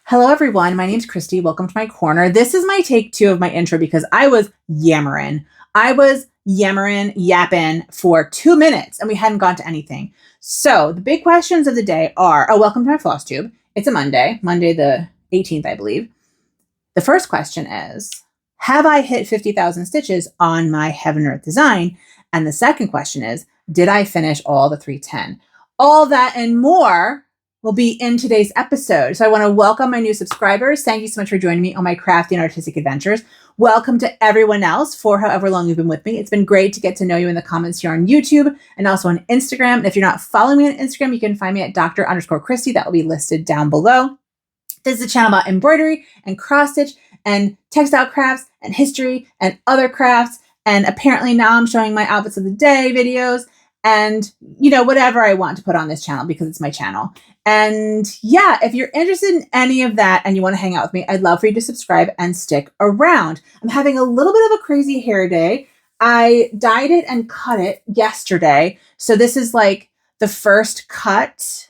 Hello everyone, my name's Christy. Welcome to my corner. This is my take 2 of my intro because I was yammering. Yapping for 2 minutes and we hadn't gone to anything. So the big questions of the day are, welcome to my Flosstube. It's a Monday the 18th, I believe. The first question is, have I hit 50,000 stitches on my Heaven and Earth design? And the second question is, did I finish all the 310? All that and more will be in today's episode. So I want to welcome my new subscribers. Thank you so much for joining me on my crafty and artistic adventures. Welcome to everyone else for however long you've been with me. It's been great to get to know you in the comments here on YouTube and also on Instagram. And if you're not following me on Instagram, you can find me at Dr._Christy. That will be listed down below. This is a channel about embroidery and cross stitch and textile crafts and history and other crafts. And apparently now I'm showing my outfits of the day videos and, whatever I want to put on this channel because it's my channel. And yeah, if you're interested in any of that and you want to hang out with me, I'd love for you to subscribe and stick around. I'm having a little bit of a crazy hair day. I dyed it and cut it yesterday. So this is like the first cut.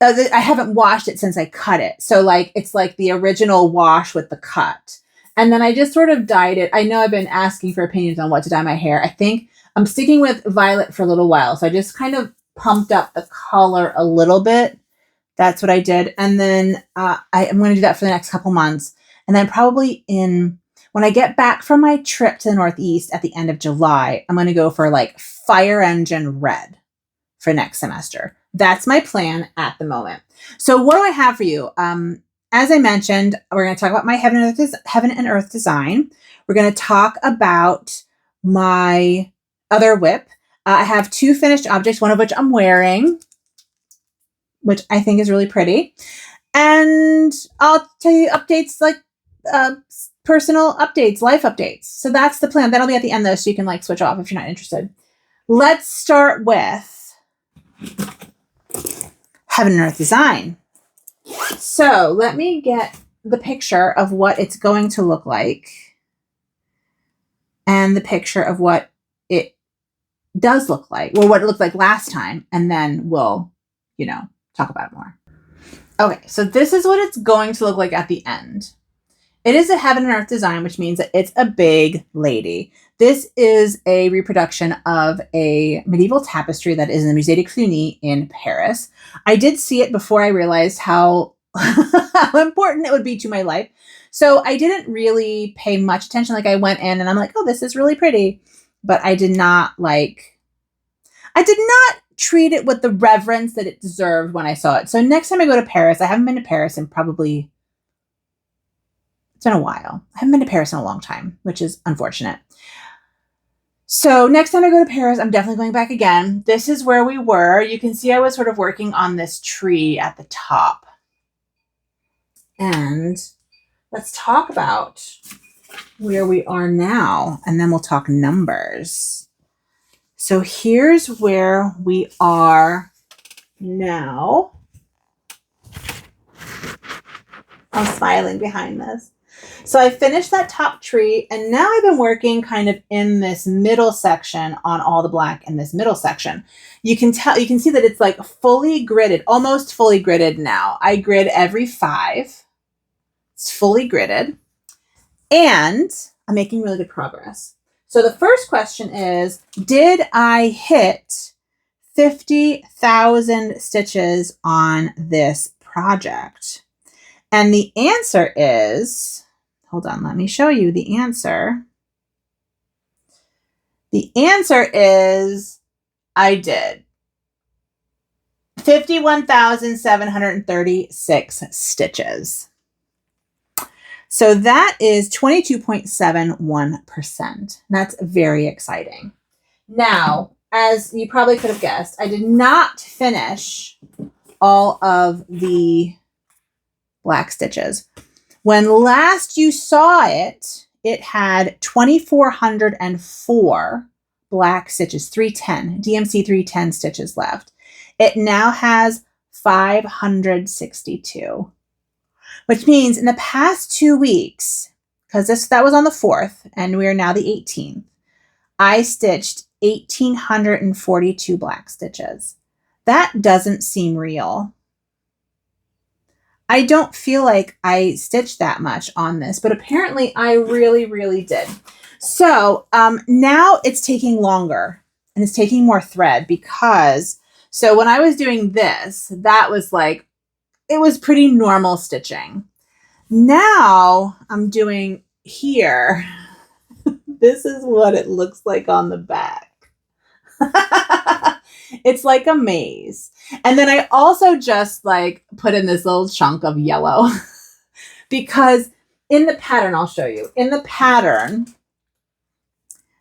I haven't washed it since I cut it. So it's like the original wash with the cut. And then I just sort of dyed it. I know I've been asking for opinions on what to dye my hair. I think I'm sticking with violet for a little while. So I just kind of pumped up the color a little bit. That's what I did. And then I'm going to do that for the next couple months. And then probably when I get back from my trip to the Northeast at the end of July, I'm going to go for like fire engine red for next semester. That's my plan at the moment. So what do I have for you? As I mentioned, we're going to talk about my Heaven and Earth design. We're going to talk about my other whip. I have 2 finished objects, one of which I'm wearing, which I think is really pretty. And I'll tell you updates like personal updates, life updates. So that's the plan. That'll be at the end though, so you can switch off if you're not interested. Let's start with Heaven and Earth design. So let me get the picture of what it's going to look like and the picture of what it does look like, or what it looked like last time, and then we'll, talk about it more. Okay, so this is what it's going to look like at the end. It is a Heaven and Earth design, which means that it's a big lady. This is a reproduction of a medieval tapestry that is in the Musée de Cluny in Paris. I did see it before I realized how important it would be to my life. So I didn't really pay much attention. I went in and I'm like, oh, this is really pretty. But I did not treat it with the reverence that it deserved when I saw it. So next time I go to Paris, I haven't been to Paris in probably, it's been a while. I haven't been to Paris in a long time, which is unfortunate. So next time I go to Paris, I'm definitely going back again. This is where we were. You can see I was sort of working on this tree at the top. And let's talk about where we are now, and then we'll talk numbers. So here's where we are now. I'm smiling behind this. So I finished that top tree, and now I've been working kind of in this middle section on all the black in this middle section. You can see that it's fully gridded, almost fully gridded now. I grid every 5. It's fully gridded. And I'm making really good progress. So the first question is, did I hit 50,000 stitches on this project? And the answer is, hold on, let me show you the answer. The answer is, I did. 51,736 stitches. So that is 22.71%. That's very exciting. Now, as you probably could have guessed, I did not finish all of the black stitches. When last you saw it, it had 2,404 black stitches, 310, DMC 310 stitches left. It now has 562. Which means in the past 2 weeks, because that was on the 4th, and we are now the 18th, I stitched 1,842 black stitches. That doesn't seem real. I don't feel like I stitched that much on this, but apparently I really, really did. So now it's taking longer and it's taking more thread because, so when I was doing this, that was like, it was pretty normal stitching. Now I'm doing here. This is what it looks like on the back. It's like a maze. And then I also just like put in this little chunk of yellow because in the pattern, I'll show you, in the pattern,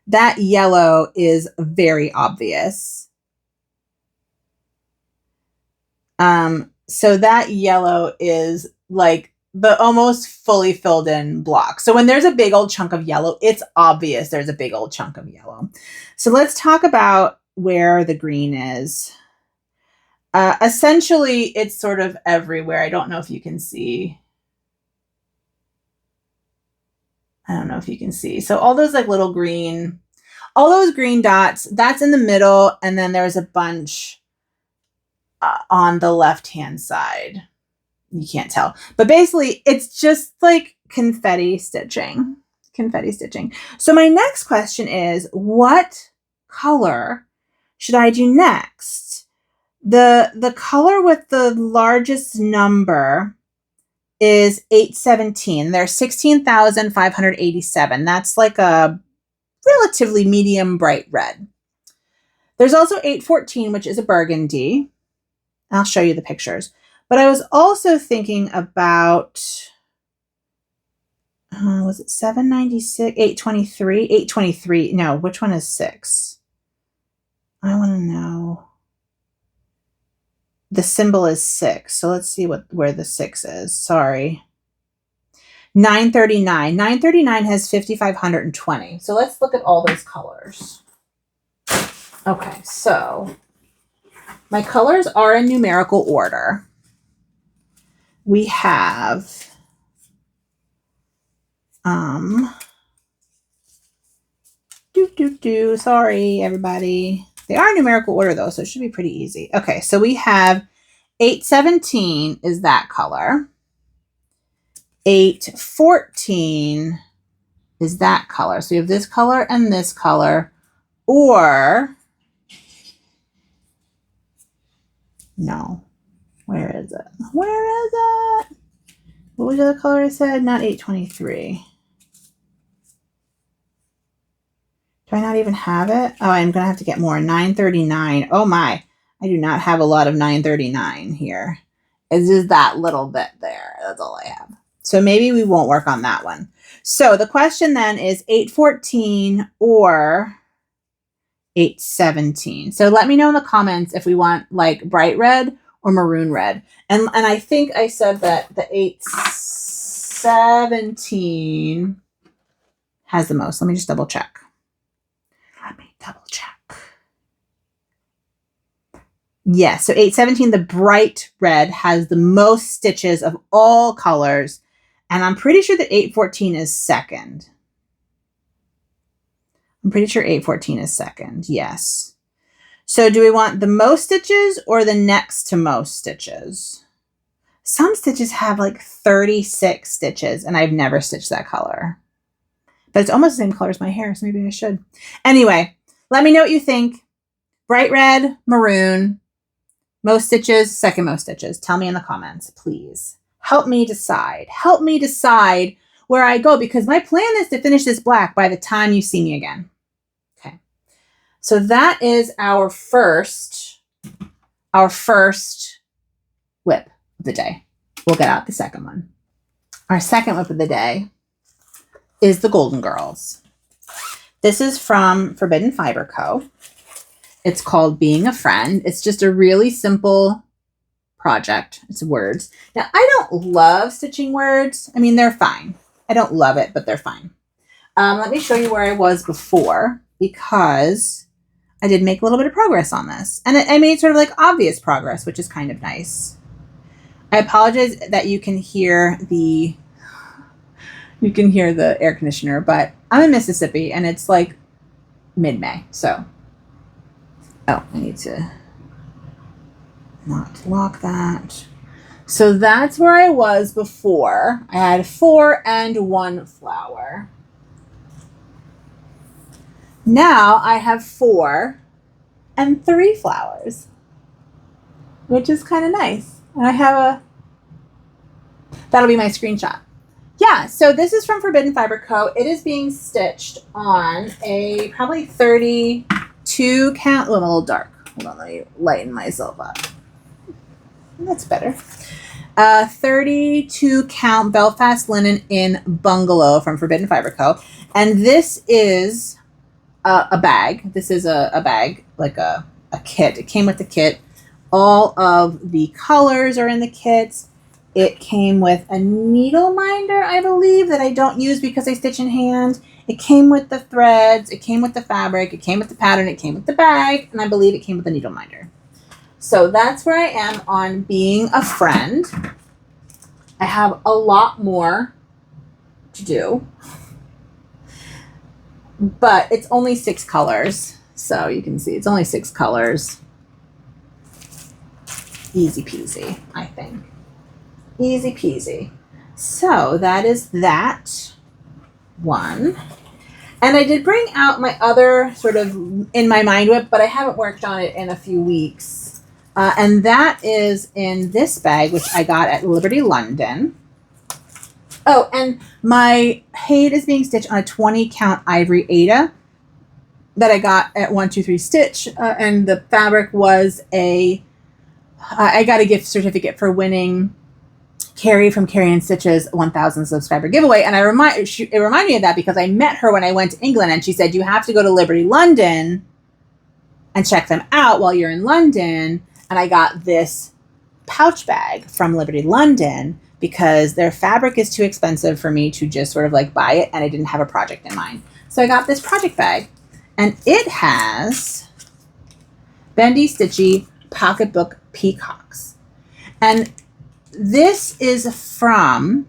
that yellow is very obvious. So that yellow is like the almost fully filled in block. So when there's a big old chunk of yellow, it's obvious there's a big old chunk of yellow. So let's talk about where the green is. Essentially, it's sort of everywhere. I don't know if you can see. I don't know if you can see. So all those like little green, all those green dots, that's in the middle. And then there's a bunch on the left-hand side. You can't tell. But basically, it's just like confetti stitching. Confetti stitching. So my next question is, what color should I do next? The color with the largest number is 817. There's 16,587. That's like a relatively medium bright red. There's also 814, which is a burgundy. I'll show you the pictures. But I was also thinking about, was it 796, 823, 823? No, which one is 6? I want to know. The symbol is 6. So let's see where the 6 is. Sorry. 939. 939 has 5,520. So let's look at all those colors. Okay, so my colors are in numerical order. We have sorry everybody. They are in numerical order though, so it should be pretty easy. Okay, so we have 817 is that color. 814 is that color. So we have this color and this color, or no. Where is it? Where is it? What was the other color I said? Not 823. Do I not even have it? Oh, I'm going to have to get more. 939. Oh my. I do not have a lot of 939 here. It's just that little bit there. That's all I have. So maybe we won't work on that one. So the question then is 814 or 817. So let me know in the comments if we want like bright red or maroon red. And I think I said that the 817 has the most. Let me just double check. Let me double check. Yes, so 817, the bright red, has the most stitches of all colors. And I'm pretty sure that 814 is second. I'm pretty sure 814 is second, yes. So do we want the most stitches or the next to most stitches? Some stitches have like 36 stitches, and I've never stitched that color. But it's almost the same color as my hair, so maybe I should. Anyway, let me know what you think. Bright red, maroon, most stitches, second most stitches. Tell me in the comments, please. Help me decide. Help me decide where I go, because my plan is to finish this black by the time you see me again. Okay. So that is our first whip of the day. We'll get out the second one. Our second whip of the day is the Golden Girls. This is from Forbidden Fiber Co. It's called Being a Friend. It's just a really simple project. It's words. Now, I don't love stitching words. I mean, they're fine. I don't love it, but they're fine. Let me show you where I was before, because I did make a little bit of progress on this. And I made sort of like obvious progress, which is kind of nice. I apologize that you can hear the air conditioner, but I'm in Mississippi and it's like mid-May. So, oh, I need to not lock that. So that's where I was before. I had 4 and 1 flower. Now I have 4 and 3 flowers, which is kind of nice. And I have that'll be my screenshot. Yeah, so this is from Forbidden Fiber Co. It is being stitched on a probably 32 count. Oh, I'm a little dark. Hold on, let me lighten myself up. That's better. 32 count Belfast linen in Bungalow from Forbidden Fiber Co. And this is a bag. This is a bag, like a kit. It came with the kit. All of the colors are in the kit. It came with a needle minder, I believe, that I don't use because I stitch in hand. It came with the threads. It came with the fabric. It came with the pattern. It came with the bag. And I believe it came with a needle minder. So that's where I am on being a friend. I have a lot more to do. But it's only 6 colors. So you can see it's only 6 colors. Easy peasy, I think. Easy peasy. So that is that one. And I did bring out my other sort of in my mind whip, but I haven't worked on it in a few weeks. And that is in this bag, which I got at Liberty London. Oh, and my HAED is being stitched on a 20 count ivory aida that I got at 123 Stitch. And the fabric was I got a gift certificate for winning Carrie from Carrie and Stitch's 1,000 subscriber giveaway. And it reminded me of that because I met her when I went to England and she said, you have to go to Liberty London and check them out while you're in London. And I got this pouch bag from Liberty London because their fabric is too expensive for me to just sort of like buy it. And I didn't have a project in mind. So I got this project bag and it has Bendy Stitchy pocketbook peacocks. And this is from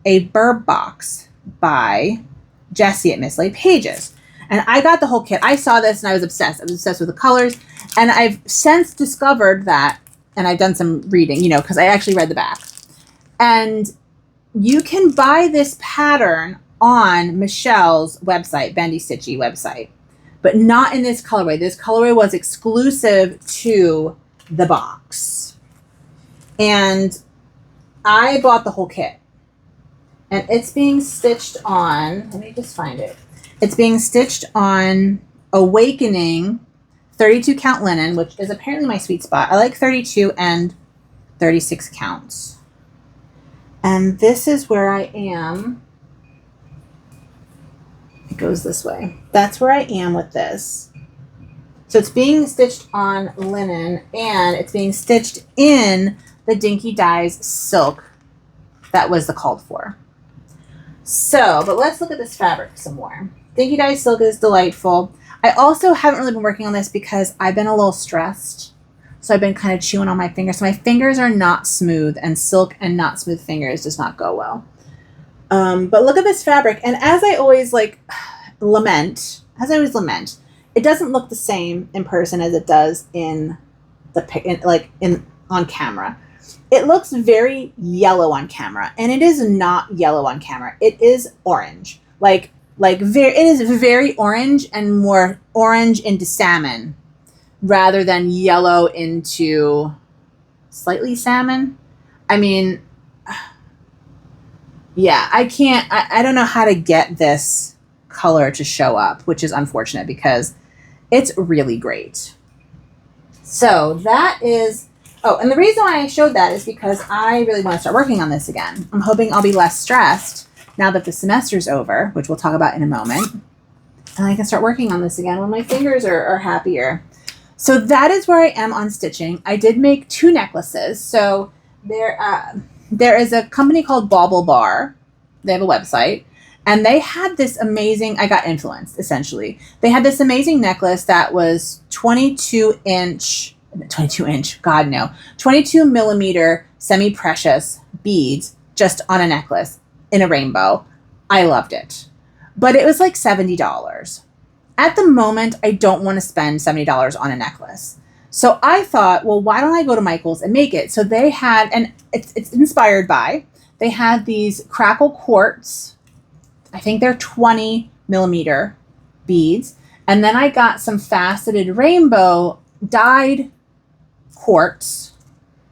a burb box by Jessie at Mislaid Pages. And I got the whole kit. I saw this and I was obsessed. I was obsessed with the colors. And I've since discovered that, and I've done some reading, because I actually read the back. And you can buy this pattern on Michelle's website, Bendy Stitchy website, but not in this colorway. This colorway was exclusive to the box. And I bought the whole kit. And it's being stitched on, let me just find it. It's being stitched on Awakening 32 count linen, which is apparently my sweet spot. I like 32 and 36 counts. And this is where I am. It goes this way. That's where I am with this. So it's being stitched on linen and it's being stitched in the Dinky Dyes silk that was the called for. So, but let's look at this fabric some more. Dinky Dyes silk is delightful. I also haven't really been working on this because I've been a little stressed. So I've been kind of chewing on my fingers. So my fingers are not smooth, and silk and not smooth fingers does not go well. But look at this fabric. And as I always lament, it doesn't look the same in person as it does in on camera. It looks very yellow on camera, and it is not yellow on camera. It is orange. It is very orange and more orange into salmon rather than yellow into slightly salmon. I mean, yeah, I don't know how to get this color to show up, which is unfortunate because it's really great. So that is, and the reason why I showed that is because I really want to start working on this again. I'm hoping I'll be less stressed now that the semester's over, which we'll talk about in a moment. And I can start working on this again when my fingers are happier. So that is where I am on stitching. I did make 2 necklaces. So there is a company called Bauble Bar. They have a website. And they had this amazing, I got influenced, essentially. They had this amazing necklace that was 22 millimeter semi-precious beads just on a necklace in a rainbow. I loved it. But it was like $70. At the moment, I don't want to spend $70 on a necklace. So I thought, well, why don't I go to Michael's and make it? So they had, and it's inspired by, they had these crackle quartz. I think they're 20 millimeter beads. And then I got some faceted rainbow dyed quartz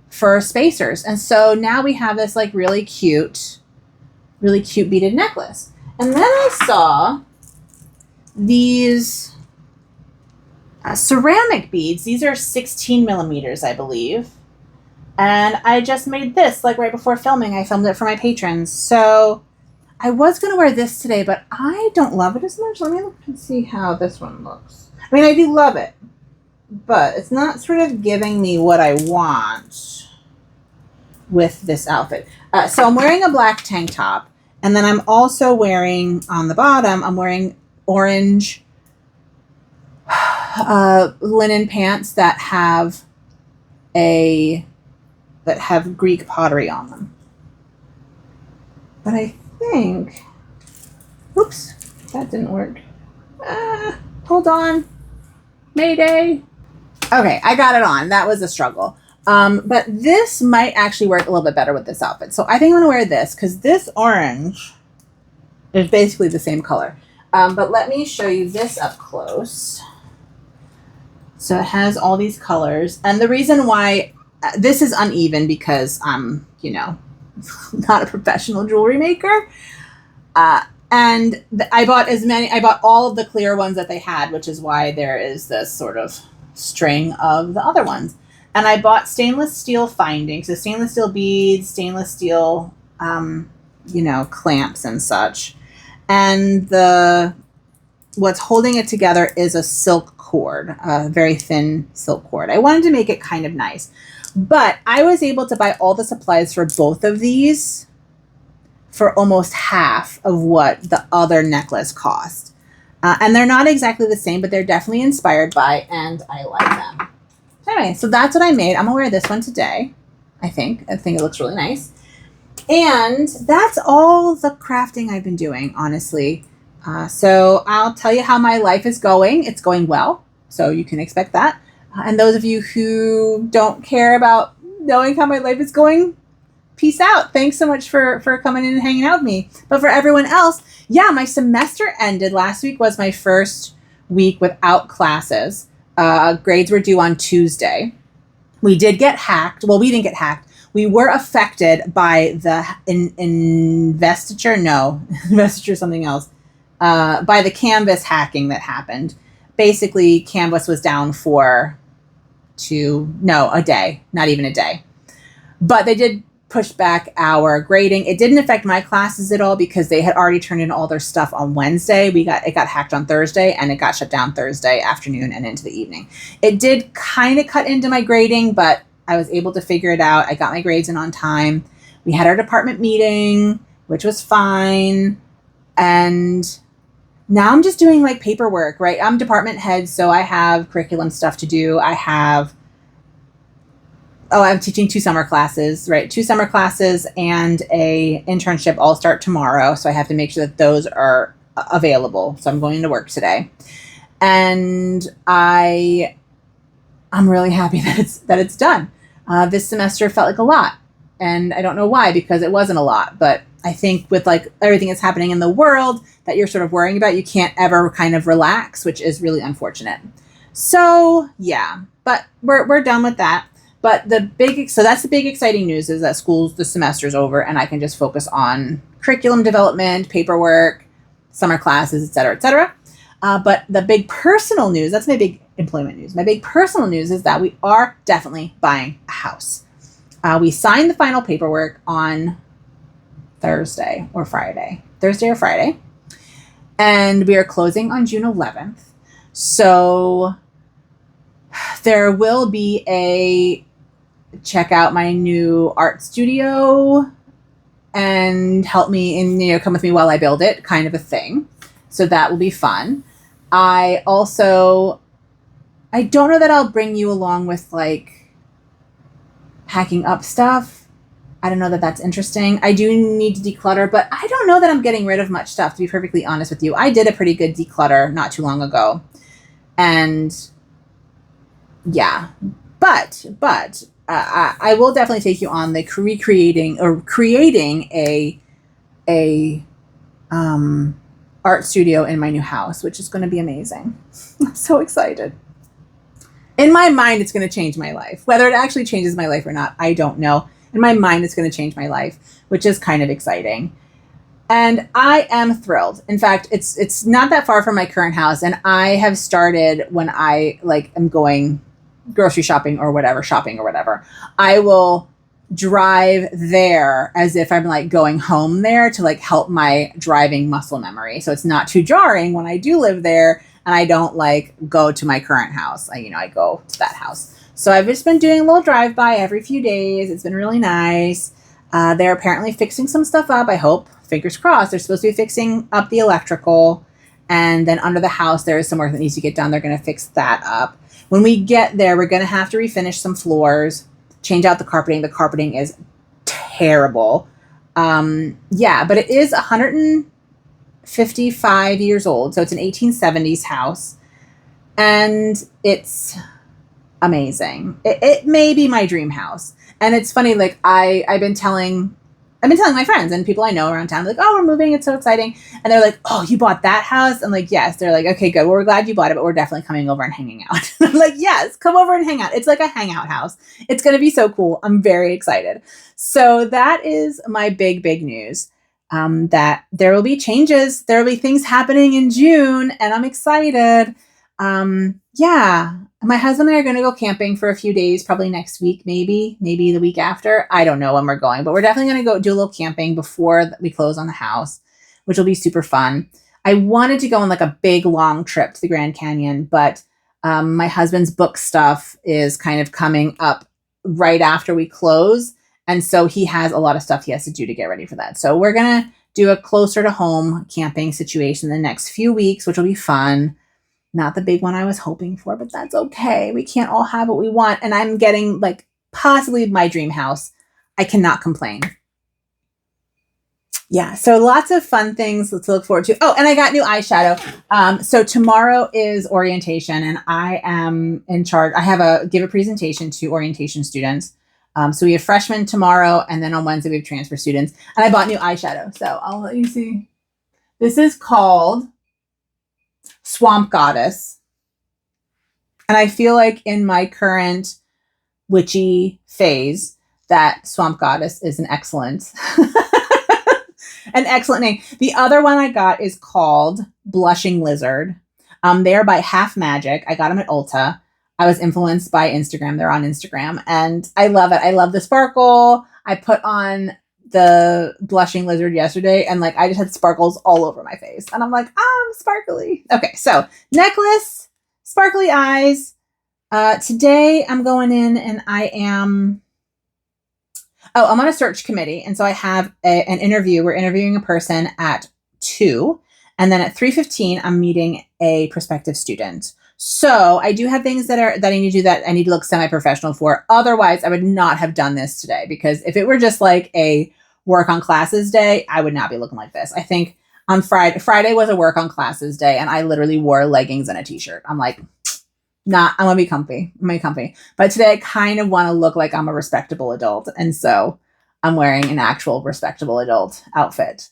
for spacers. And so now we have this like really cute beaded necklace. And then I saw these ceramic beads. These are 16 millimeters, I believe. And I just made this like right before filming. I filmed it for my patrons. So I was going to wear this today, but I don't love it as much. Let me look and see how this one looks. I mean, I do love it, but it's not sort of giving me what I want with this outfit. So I'm wearing a black tank top, and then I'm also wearing, on the bottom, I'm wearing orange linen pants that have Greek pottery on them. But I think, oops, that didn't work. Hold on. Mayday. Okay, I got it on. That was a struggle. But this might actually work a little bit better with this outfit. So I think I'm going to wear this because this orange is basically the same color. But let me show you this up close. So it has all these colors. And the reason why this is uneven because I'm, not a professional jewelry maker. And I bought all of the clear ones that they had, which is why there is this sort of string of the other ones. And I bought stainless steel findings, so stainless steel beads, stainless steel, clamps and such. And what's holding it together is a silk cord, a very thin silk cord. I wanted to make it kind of nice, but I was able to buy all the supplies for both of these for almost half of what the other necklace cost. And they're not exactly the same, but they're definitely inspired by, and I like them. Anyway, so that's what I made. I'm gonna wear this one today, I think. I think it looks really nice. And that's all the crafting I've been doing, honestly. So I'll tell you how my life is going. It's going well, so you can expect that. And those of you who don't care about knowing how my life is going, peace out. Thanks so much for coming in and hanging out with me. But for everyone else, yeah, my semester ended. Last week was my first week without classes. Grades were due on Tuesday. We did get hacked. Well, we didn't get hacked. We were affected by the investiture. No, investiture is something else. By the Canvas hacking that happened. Basically, Canvas was down for a day, not even a day. But they did push back our grading. It didn't affect my classes at all because they had already turned in all their stuff on Wednesday. It got hacked on Thursday, and it got shut down Thursday afternoon and into the evening. It did kind of cut into my grading, but I was able to figure it out. I got my grades in on time. We had our department meeting, which was fine. And now I'm just doing like paperwork, right? I'm department head, so I have curriculum stuff to do. I'm teaching 2 summer classes, right? 2 summer classes and a internship all start tomorrow. So I have to make sure that those are available. So I'm going to work today. And I'm really happy that it's done. This semester felt like a lot. And I don't know why, because it wasn't a lot. But I think with like everything that's happening in the world that you're sort of worrying about, you can't ever kind of relax, which is really unfortunate. So yeah, but we're done with that. But so that's the big exciting news is that the semester's over and I can just focus on curriculum development, paperwork, summer classes, et cetera, et cetera. But the big personal news, that's my big employment news. My big personal news is that we are definitely buying a house. We signed the final paperwork on Thursday or Friday. And we are closing on June 11th. So there will be check out my new art studio and help me and come with me while I build it kind of a thing. So that will be fun. I don't know that I'll bring you along with like packing up stuff. I don't know that that's interesting. I do need to declutter, but I don't know that I'm getting rid of much stuff, to be perfectly honest with you. I did a pretty good declutter not too long ago. And yeah, but I will definitely take you on the recreating or creating a art studio in my new house, which is going to be amazing. I'm so excited. In my mind, it's going to change my life. Whether it actually changes my life or not, I don't know. In my mind, it's going to change my life, which is kind of exciting. And I am thrilled. In fact, it's not that far from my current house, and I have started when I am going grocery shopping or whatever. I will drive there as if I'm like going home there to like help my driving muscle memory. So it's not too jarring when I do live there and I don't like go to my current house. I go to that house. So I've just been doing a little drive by every few days. It's been really nice. They're apparently fixing some stuff up. I hope, fingers crossed. They're supposed to be fixing up the electrical. And then under the house, there is some work that needs to get done. They're going to fix that up. When we get there, we're going to have to refinish some floors, change out the carpeting. The carpeting is terrible. Yeah, but it is 155 years old. So it's an 1870s house. And it's amazing. It may be my dream house. And it's funny, like I've been telling my friends and people I know around town, like, oh, we're moving. It's so exciting. And they're like, oh, you bought that house? I'm like, yes. They're like, okay, good. Well, we're glad you bought it, but we're definitely coming over and hanging out. I'm like, yes, come over and hang out. It's like a hangout house. It's going to be so cool. I'm very excited. So that is my big, big news. That there will be changes. There will be things happening in June, and I'm excited. Yeah. My husband and I are going to go camping for a few days, probably next week, maybe the week after. I don't know when we're going, but we're definitely going to go do a little camping before we close on the house, which will be super fun. I wanted to go on like a big long trip to the Grand Canyon, but my husband's book stuff is kind of coming up right after we close. And so he has a lot of stuff he has to do to get ready for that. So we're going to do a closer to home camping situation in the next few weeks, which will be fun. Not the big one I was hoping for, but that's okay. We can't all have what we want. And I'm getting like possibly my dream house. I cannot complain. Yeah, so lots of fun things to look forward to. Oh, and I got new eyeshadow. So tomorrow is orientation, and I am in charge. I have give a presentation to orientation students. So we have freshmen tomorrow, and then on Wednesday we have transfer students. And I bought new eyeshadow, so I'll let you see. This is called Swamp Goddess. And I feel like in my current witchy phase that Swamp Goddess is an excellent name. The other one I got is called Blushing Lizard. They're by Half Magic. I got them at Ulta. I was influenced by Instagram. They're on Instagram and I love it. I love the sparkle. I put on the Blushing Lizard yesterday and like I just had sparkles all over my face and I'm like, I'm sparkly. Okay, so necklace, sparkly eyes. Today I'm going in and I'm on a search committee, and so I have an interview. We're interviewing a person at 2, and then at 3:15 I'm meeting a prospective student. So I do have things that I need to do that I need to look semi-professional for. Otherwise, I would not have done this today, because if it were just like a work on classes day, I would not be looking like this. I think on Friday was a work on classes day, and I literally wore leggings and a t-shirt. I'm like, I'm gonna be comfy. But today I kind of want to look like I'm a respectable adult, and so I'm wearing an actual respectable adult outfit.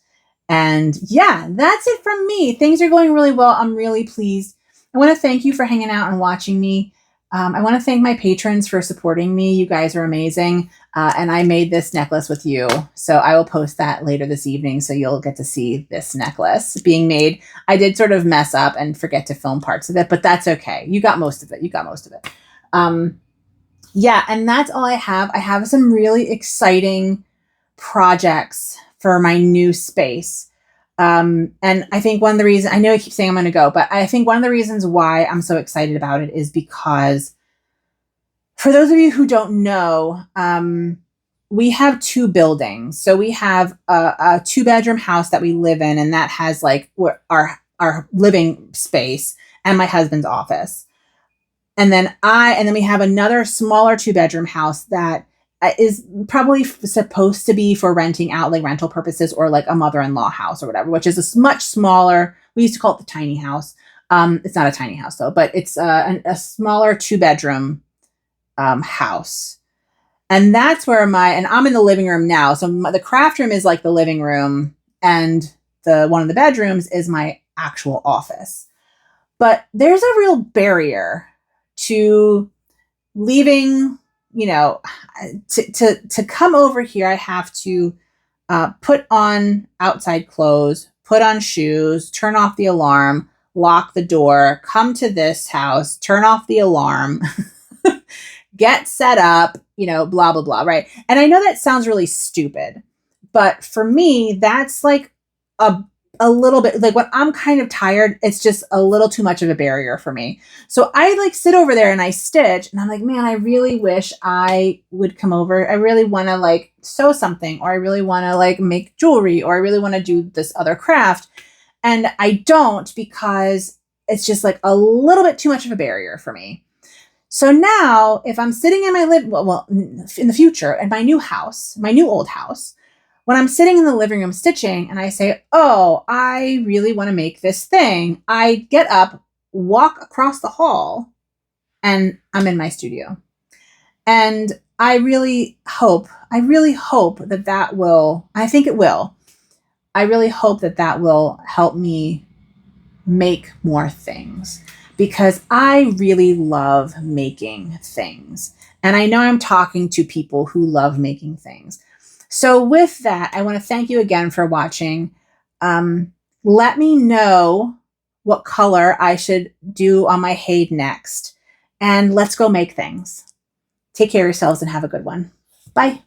And yeah, that's it from me. Things are going really well. I'm really pleased. I want to thank you for hanging out and watching me. I want to thank my patrons for supporting me. You guys are amazing. And I made this necklace with you. So I will post that later this evening, so you'll get to see this necklace being made. I did sort of mess up and forget to film parts of it, but that's okay. You got most of it. Yeah, and that's all I have. I have some really exciting projects for my new space. And I think one of the reasons, I know I keep saying I'm going to go, but I think one of the reasons why I'm so excited about it is because, for those of you who don't know, we have 2 buildings. So we have a 2-bedroom house that we live in, and that has like our living space and my husband's office. And then we have another smaller 2-bedroom house that is probably supposed to be for renting out, like rental purposes, or like a mother-in-law house or whatever, which is a much smaller. We used to call it the tiny house. It's not a tiny house though, but it's a smaller 2-bedroom house. And that's where and I'm in the living room now. So the craft room is like the living room, and one of the bedrooms is my actual office. But there's a real barrier to leaving, you know, to come over here. I have to put on outside clothes, put on shoes, turn off the alarm, lock the door, come to this house, turn off the alarm, get set up, you know, blah, blah, blah, right? And I know that sounds really stupid, but for me, that's like a little bit, like when I'm kind of tired, it's just a little too much of a barrier for me. So I like sit over there and I stitch, and I'm like, man, I really wish I would come over. I really want to like sew something, or I really want to like make jewelry, or I really want to do this other craft. And I don't, because it's just like a little bit too much of a barrier for me. So now if I'm sitting in my in the future, in my new house, my new old house, when I'm sitting in the living room stitching and I say, oh, I really want to make this thing, I get up, walk across the hall, and I'm in my studio. And I really hope that will, I think it will. I really hope that will help me make more things, because I really love making things. And I know I'm talking to people who love making things. So with that, I want to thank you again for watching. Let me know what color I should do on my HAED next. And let's go make things. Take care of yourselves and have a good one. Bye.